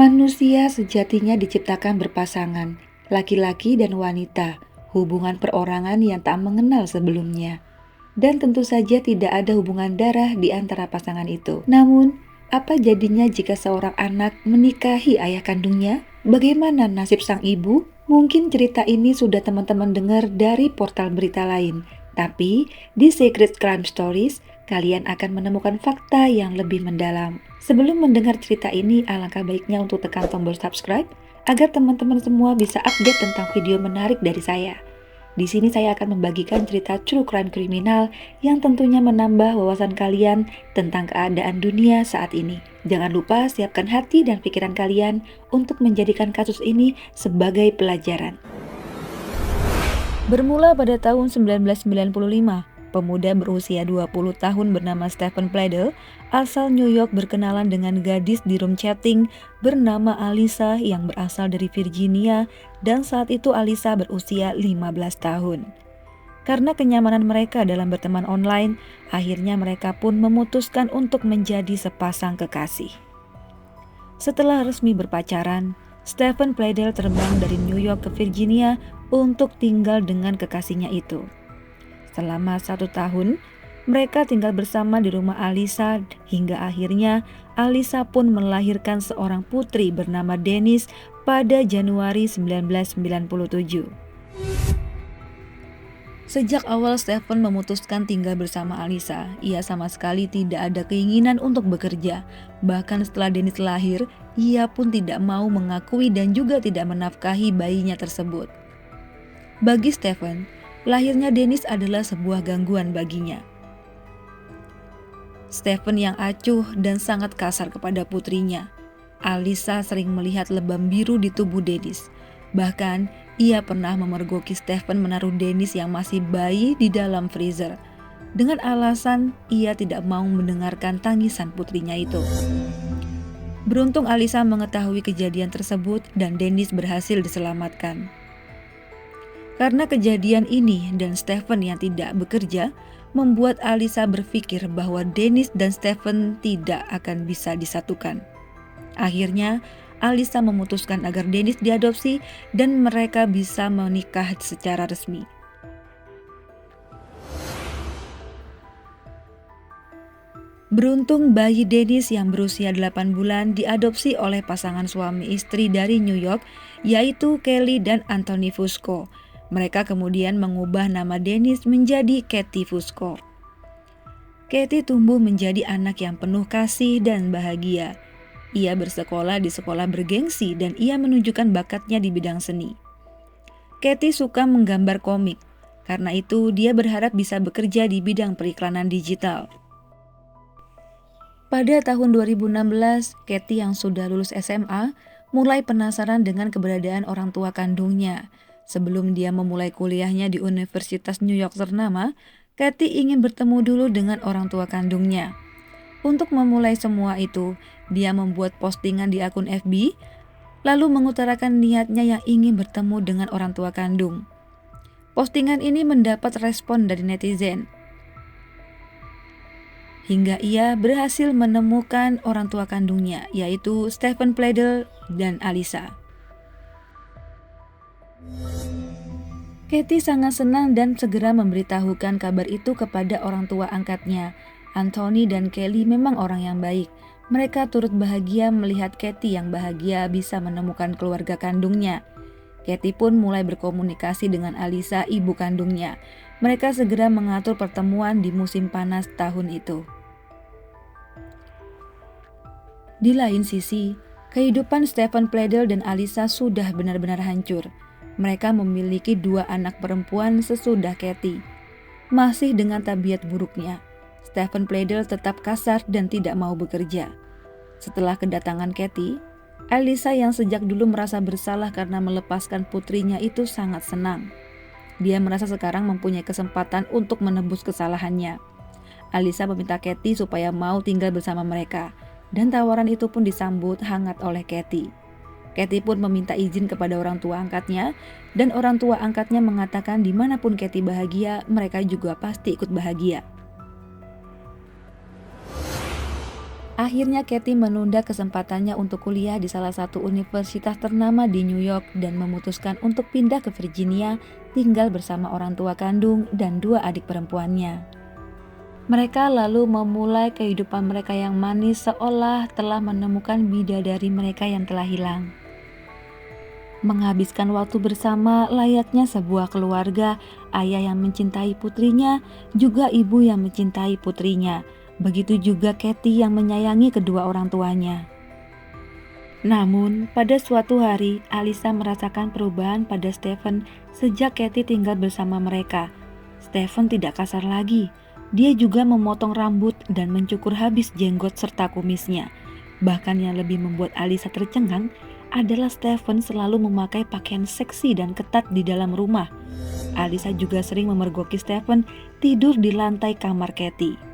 Manusia sejatinya diciptakan berpasangan, laki-laki dan wanita, hubungan perorangan yang tak mengenal sebelumnya. Dan tentu saja tidak ada hubungan darah di antara pasangan itu. Namun, apa jadinya jika seorang anak menikahi ayah kandungnya? Bagaimana nasib sang ibu? Mungkin cerita ini sudah teman-teman dengar dari portal berita lain. Tapi, di Secret Crime Stories, kalian akan menemukan fakta yang lebih mendalam. Sebelum mendengar cerita ini, alangkah baiknya untuk tekan tombol subscribe agar teman-teman semua bisa update tentang video menarik dari saya. Di sini saya akan membagikan cerita true crime kriminal yang tentunya menambah wawasan kalian tentang keadaan dunia saat ini. Jangan lupa siapkan hati dan pikiran kalian untuk menjadikan kasus ini sebagai pelajaran. Bermula pada tahun 1995, pemuda berusia 20 tahun bernama Stephen Pledel asal New York berkenalan dengan gadis di room chatting bernama Alyssa yang berasal dari Virginia, dan saat itu Alyssa berusia 15 tahun. Karena kenyamanan mereka dalam berteman online, akhirnya mereka pun memutuskan untuk menjadi sepasang kekasih. Setelah resmi berpacaran, Stephen Pledel terbang dari New York ke Virginia untuk tinggal dengan kekasihnya itu. Selama 1 tahun, mereka tinggal bersama di rumah Alyssa hingga akhirnya Alyssa pun melahirkan seorang putri bernama Dennis pada Januari 1997. Sejak awal Stephen memutuskan tinggal bersama Alyssa, ia sama sekali tidak ada keinginan untuk bekerja. Bahkan setelah Dennis lahir, ia pun tidak mau mengakui dan juga tidak menafkahi bayinya tersebut. Bagi Stephen, lahirnya Dennis adalah sebuah gangguan baginya. Stephen yang acuh dan sangat kasar kepada putrinya. Alyssa sering melihat lebam biru di tubuh Dennis. Bahkan, ia pernah memergoki Stephen menaruh Dennis yang masih bayi di dalam freezer, dengan alasan ia tidak mau mendengarkan tangisan putrinya itu. Beruntung Alyssa mengetahui kejadian tersebut dan Dennis berhasil diselamatkan. Karena kejadian ini dan Stephen yang tidak bekerja, membuat Alyssa berpikir bahwa Dennis dan Stephen tidak akan bisa disatukan. Akhirnya, Alyssa memutuskan agar Dennis diadopsi dan mereka bisa menikah secara resmi. Beruntung bayi Dennis yang berusia 8 bulan diadopsi oleh pasangan suami istri dari New York, yaitu Kelly dan Anthony Fusco. Mereka kemudian mengubah nama Dennis menjadi Katie Fusco. Katie tumbuh menjadi anak yang penuh kasih dan bahagia. Ia bersekolah di sekolah bergengsi dan ia menunjukkan bakatnya di bidang seni. Katie suka menggambar komik, karena itu dia berharap bisa bekerja di bidang periklanan digital. Pada tahun 2016, Katie yang sudah lulus SMA mulai penasaran dengan keberadaan orang tua kandungnya. Sebelum dia memulai kuliahnya di Universitas New York ternama, Katie ingin bertemu dulu dengan orang tua kandungnya. Untuk memulai semua itu, dia membuat postingan di akun FB, lalu mengutarakan niatnya yang ingin bertemu dengan orang tua kandung. Postingan ini mendapat respon dari netizen, hingga ia berhasil menemukan orang tua kandungnya, yaitu Stephen Pledel dan Alyssa. Katie sangat senang dan segera memberitahukan kabar itu kepada orang tua angkatnya. Anthony dan Kelly memang orang yang baik. Mereka turut bahagia melihat Katie yang bahagia bisa menemukan keluarga kandungnya. Katie pun mulai berkomunikasi dengan Alyssa, ibu kandungnya. Mereka segera mengatur pertemuan di musim panas tahun itu. Di lain sisi, kehidupan Stephen Pledel dan Alyssa sudah benar-benar hancur. Mereka memiliki 2 anak perempuan sesudah Katie. Masih dengan tabiat buruknya, Stephen Pledel tetap kasar dan tidak mau bekerja. Setelah kedatangan Katie, Alyssa yang sejak dulu merasa bersalah karena melepaskan putrinya itu sangat senang. Dia merasa sekarang mempunyai kesempatan untuk menebus kesalahannya. Alyssa meminta Katie supaya mau tinggal bersama mereka, dan tawaran itu pun disambut hangat oleh Katie. Katie pun meminta izin kepada orang tua angkatnya, dan orang tua angkatnya mengatakan dimanapun Katie bahagia, mereka juga pasti ikut bahagia. Akhirnya Katie menunda kesempatannya untuk kuliah di salah satu universitas ternama di New York dan memutuskan untuk pindah ke Virginia, tinggal bersama orang tua kandung dan 2 adik perempuannya. Mereka lalu memulai kehidupan mereka yang manis seolah telah menemukan bidadari mereka yang telah hilang. Menghabiskan waktu bersama layaknya sebuah keluarga, ayah yang mencintai putrinya, juga ibu yang mencintai putrinya. Begitu juga Katie yang menyayangi kedua orang tuanya. Namun, pada suatu hari, Alisa merasakan perubahan pada Stephen sejak Katie tinggal bersama mereka. Stephen tidak kasar lagi. Dia juga memotong rambut dan mencukur habis jenggot serta kumisnya. Bahkan yang lebih membuat Alisa tercengang adalah Stephen selalu memakai pakaian seksi dan ketat di dalam rumah. Alisa juga sering memergoki Stephen tidur di lantai kamar Katie.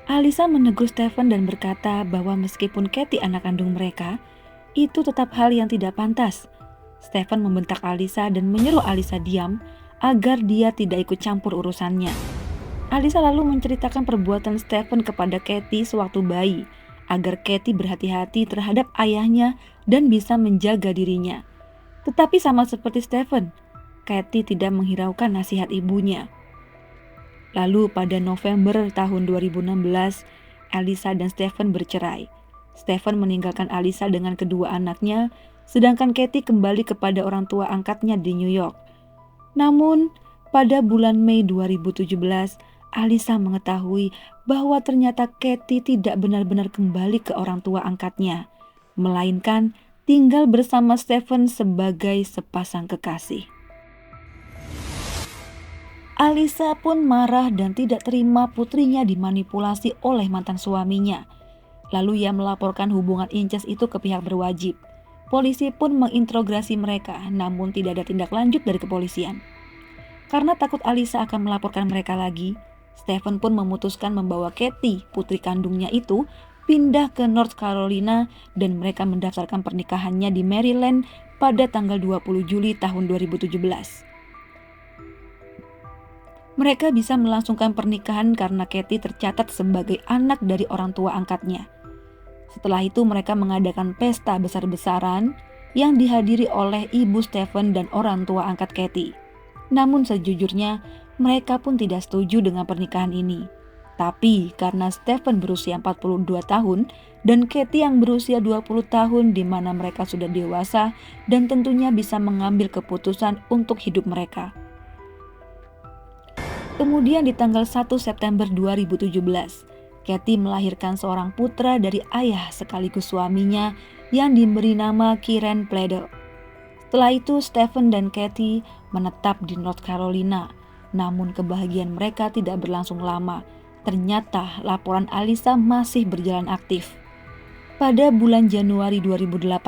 Alisa menegur Stephen dan berkata bahwa meskipun Katie anak kandung mereka, itu tetap hal yang tidak pantas. Stephen membentak Alisa dan menyuruh Alisa diam agar dia tidak ikut campur urusannya. Alisa lalu menceritakan perbuatan Stephen kepada Katie sewaktu bayi, agar Katie berhati-hati terhadap ayahnya dan bisa menjaga dirinya. Tetapi sama seperti Stephen, Katie tidak menghiraukan nasihat ibunya. Lalu pada November tahun 2016, Alisa dan Stephen bercerai. Stephen meninggalkan Alisa dengan kedua anaknya, sedangkan Katie kembali kepada orang tua angkatnya di New York. Namun, pada bulan Mei 2017, Alisa mengetahui bahwa ternyata Katie tidak benar-benar kembali ke orang tua angkatnya, melainkan tinggal bersama Stephen sebagai sepasang kekasih. Alisa pun marah dan tidak terima putrinya dimanipulasi oleh mantan suaminya. Lalu ia melaporkan hubungan inces itu ke pihak berwajib. Polisi pun menginterogasi mereka, namun tidak ada tindak lanjut dari kepolisian. Karena takut Alisa akan melaporkan mereka lagi, Stephen pun memutuskan membawa Katie, putri kandungnya itu, pindah ke North Carolina dan mereka mendaftarkan pernikahannya di Maryland pada tanggal 20 Juli tahun 2017. Mereka bisa melangsungkan pernikahan karena Katie tercatat sebagai anak dari orang tua angkatnya. Setelah itu mereka mengadakan pesta besar-besaran yang dihadiri oleh ibu Stephen dan orang tua angkat Katie. Namun sejujurnya mereka pun tidak setuju dengan pernikahan ini. Tapi karena Stephen berusia 42 tahun dan Katie yang berusia 20 tahun di mana mereka sudah dewasa dan tentunya bisa mengambil keputusan untuk hidup mereka. Kemudian di tanggal 1 September 2017, Katie melahirkan seorang putra dari ayah sekaligus suaminya yang diberi nama Kieran Pledel. Setelah itu Stephen dan Katie menetap di North Carolina, namun kebahagiaan mereka tidak berlangsung lama. Ternyata laporan Alisa masih berjalan aktif. Pada bulan Januari 2018,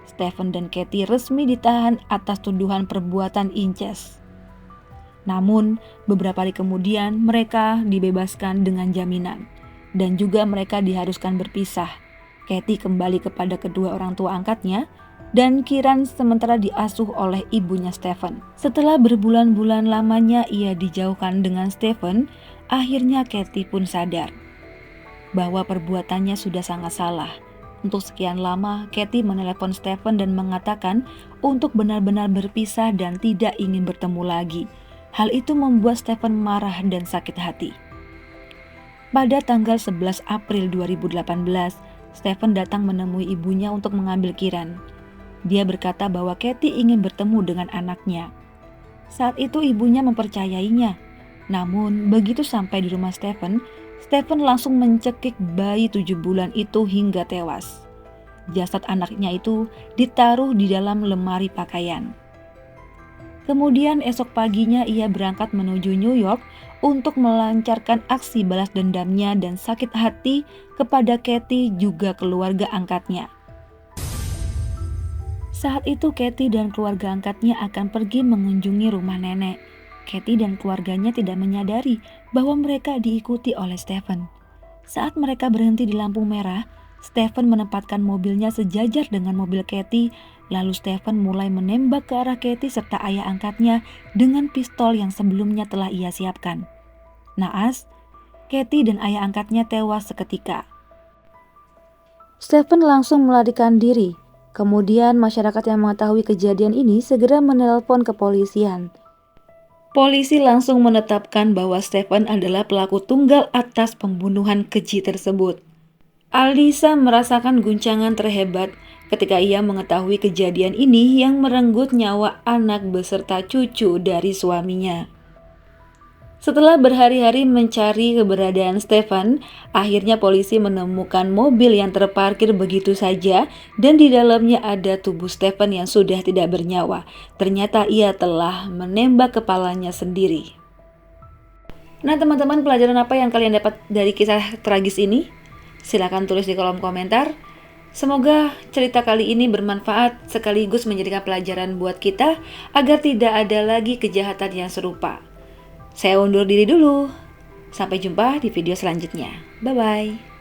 Stephen dan Katie resmi ditahan atas tuduhan perbuatan inces. Namun, beberapa hari kemudian mereka dibebaskan dengan jaminan dan juga mereka diharuskan berpisah. Katie kembali kepada kedua orang tua angkatnya dan Kieran sementara diasuh oleh ibunya Stephen. Setelah berbulan-bulan lamanya ia dijauhkan dengan Stephen, akhirnya Katie pun sadar bahwa perbuatannya sudah sangat salah. Untuk sekian lama, Katie menelepon Stephen dan mengatakan untuk benar-benar berpisah dan tidak ingin bertemu lagi. Hal itu membuat Stephen marah dan sakit hati. Pada tanggal 11 April 2018, Stephen datang menemui ibunya untuk mengambil Kieran. Dia berkata bahwa Katie ingin bertemu dengan anaknya. Saat itu ibunya mempercayainya. Namun begitu sampai di rumah Stephen langsung mencekik bayi 7 bulan itu hingga tewas. Jasad anaknya itu ditaruh di dalam lemari pakaian. Kemudian esok paginya ia berangkat menuju New York untuk melancarkan aksi balas dendamnya dan sakit hati kepada Katie juga keluarga angkatnya. Saat itu Katie dan keluarga angkatnya akan pergi mengunjungi rumah nenek. Katie dan keluarganya tidak menyadari bahwa mereka diikuti oleh Stephen. Saat mereka berhenti di lampu merah, Stephen menempatkan mobilnya sejajar dengan mobil Katie. Lalu Stephen mulai menembak ke arah Katie serta ayah angkatnya dengan pistol yang sebelumnya telah ia siapkan. Naas, Kathy dan ayah angkatnya tewas seketika. Stephen langsung melarikan diri. Kemudian masyarakat yang mengetahui kejadian ini segera menelpon kepolisian. Polisi langsung menetapkan bahwa Stephen adalah pelaku tunggal atas pembunuhan keji tersebut. Alisa merasakan guncangan terhebat ketika ia mengetahui kejadian ini yang merenggut nyawa anak beserta cucu dari suaminya. Setelah berhari-hari mencari keberadaan Stephen, akhirnya polisi menemukan mobil yang terparkir begitu saja dan di dalamnya ada tubuh Stephen yang sudah tidak bernyawa. Ternyata ia telah menembak kepalanya sendiri. Nah teman-teman, pelajaran apa yang kalian dapat dari kisah tragis ini? Silakan tulis di kolom komentar. Semoga cerita kali ini bermanfaat sekaligus menjadikan pelajaran buat kita agar tidak ada lagi kejahatan yang serupa. Saya undur diri dulu. Sampai jumpa di video selanjutnya. Bye-bye.